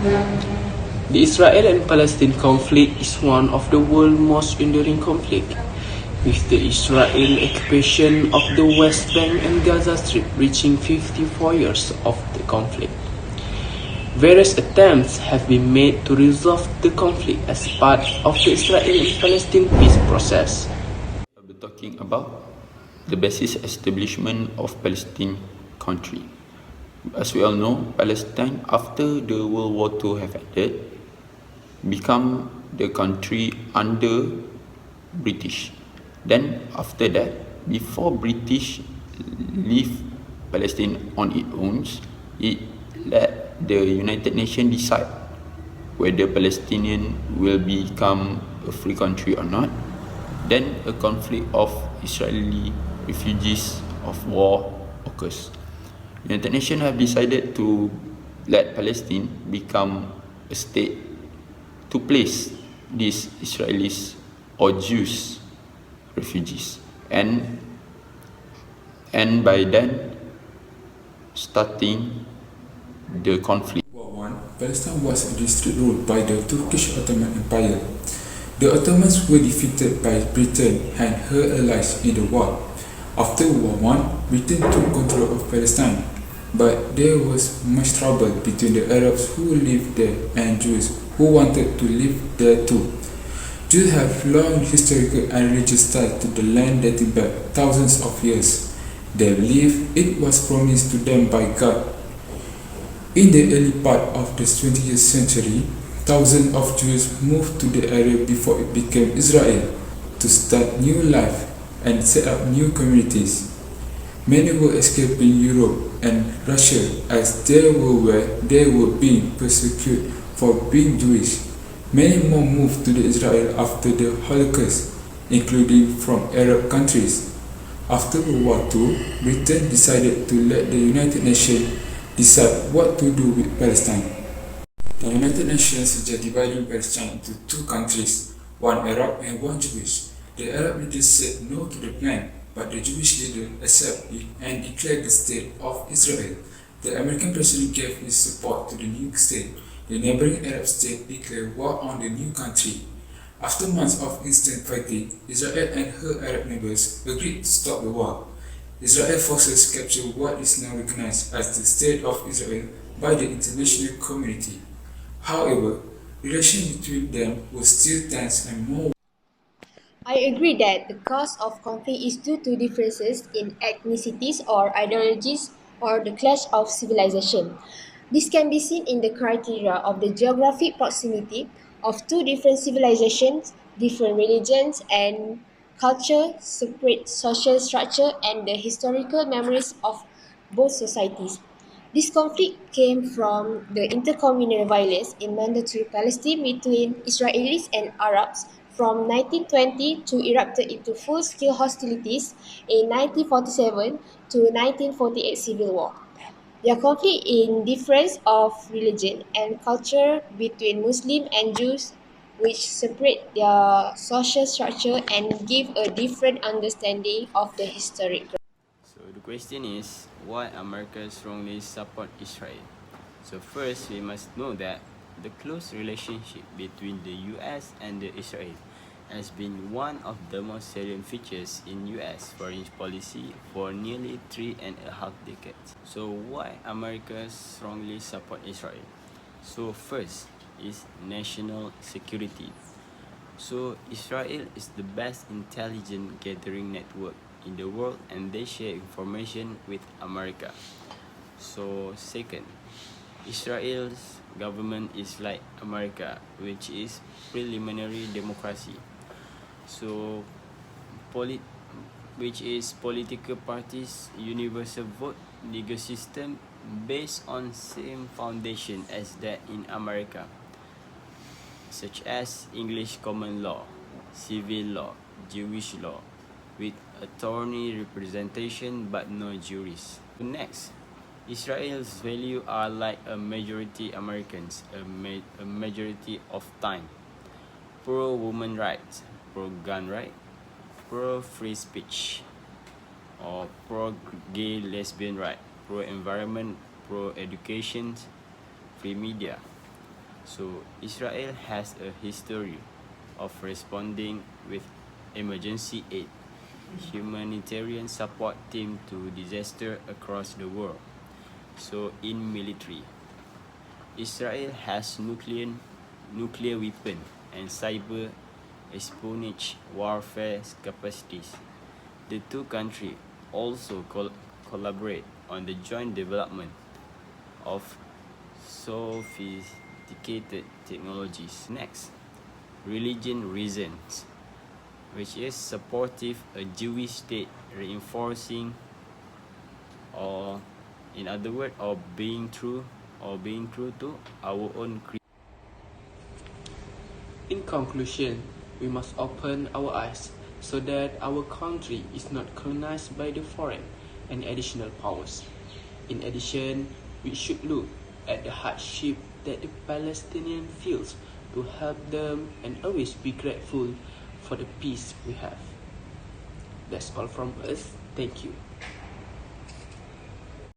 The Israel and Palestine conflict is one of the world's most enduring conflicts, with the Israeli occupation of the West Bank and Gaza Strip reaching 54 years of the conflict. Various attempts have been made to resolve the conflict as part of the Israeli-Palestine peace process. I'll be talking about the basis establishment of Palestine country. As we all know, Palestine after the World War II have ended, become the country under British. Then after that, before British leave Palestine on its own, it let the United Nations decide whether Palestinian will become a free country or not. Then a conflict of Israeli refugees of war occurs. United Nations have decided to let Palestine become a state to place these Israelis or Jews refugees, and by then starting the conflict. War I, Palestine was a district ruled by the Turkish Ottoman Empire. The Ottomans were defeated by Britain and her allies in the war. After World War I, Britain took control of Palestine, but there was much trouble between the Arabs who lived there and Jews who wanted to live there too. Jews have long historical and religious ties to the land dating back thousands of years. They believe it was promised to them by God. In the early part of the 20th century, thousands of Jews moved to the area before it became Israel to start new life and set up new communities. Many were escaping Europe and Russia as they were being persecuted for being Jewish. Many more moved to Israel after the Holocaust, including from Arab countries. After World War II, Britain decided to let the United Nations decide what to do with Palestine. The United Nations suggested dividing Palestine into two countries, one Arab and one Jewish. The Arab leaders said no to the plan, but the Jewish leader accepted it and declared the state of Israel. The American president gave his support to the new state. The neighboring Arab state declared war on the new country. After months of instant fighting, Israel and her Arab neighbors agreed to stop the war. Israel forces captured what is now recognized as the State of Israel by the international community. However, relations between them were still tense and more. I agree that the cause of conflict is due to differences in ethnicities or ideologies or the clash of civilization. This can be seen in the criteria of the geographic proximity of two different civilizations, different religions and culture, separate social structure, and the historical memories of both societies. This conflict came from the intercommunal violence in mandatory Palestine between Israelis and Arabs from 1920 to erupted into full-scale hostilities in 1947 to 1948 civil war. Their conflict in difference of religion and culture between Muslim and Jews, which separate their social structure and give a different understanding of the historic. So the question is, why America strongly support Israel? So first, we must know that the close relationship between the US and the Israel has been one of the most salient features in US foreign policy for nearly 3.5 decades. So why America strongly support Israel? So first is national security. So Israel is the best intelligence gathering network in the world and they share information with America. So second, Israel's government is like America, which is preliminary democracy. So which is political parties, universal vote, legal system based on same foundation as that in America, such as English common law, civil law, Jewish law, with attorney representation but no juries. Next, Israel's values are like a majority Americans, a majority of time. Pro-woman rights, pro-gun right, pro-free speech, or pro-gay lesbian right, pro-environment, pro-education, free media. So Israel has a history of responding with emergency aid, humanitarian support team to disaster across the world. So in military, Israel has nuclear weapon and cyber espionage warfare capacities. The two countries also collaborate on the joint development of sophisticated technologies. Next, religion reasons, which is supportive a Jewish state reinforcing, or in other words, or being true to our own creed. In conclusion, we must open our eyes so that our country is not colonized by the foreign and additional powers. In addition, we should look at the hardship that the Palestinian feels to help them and always be grateful for the peace we have. That's all from us. Thank you.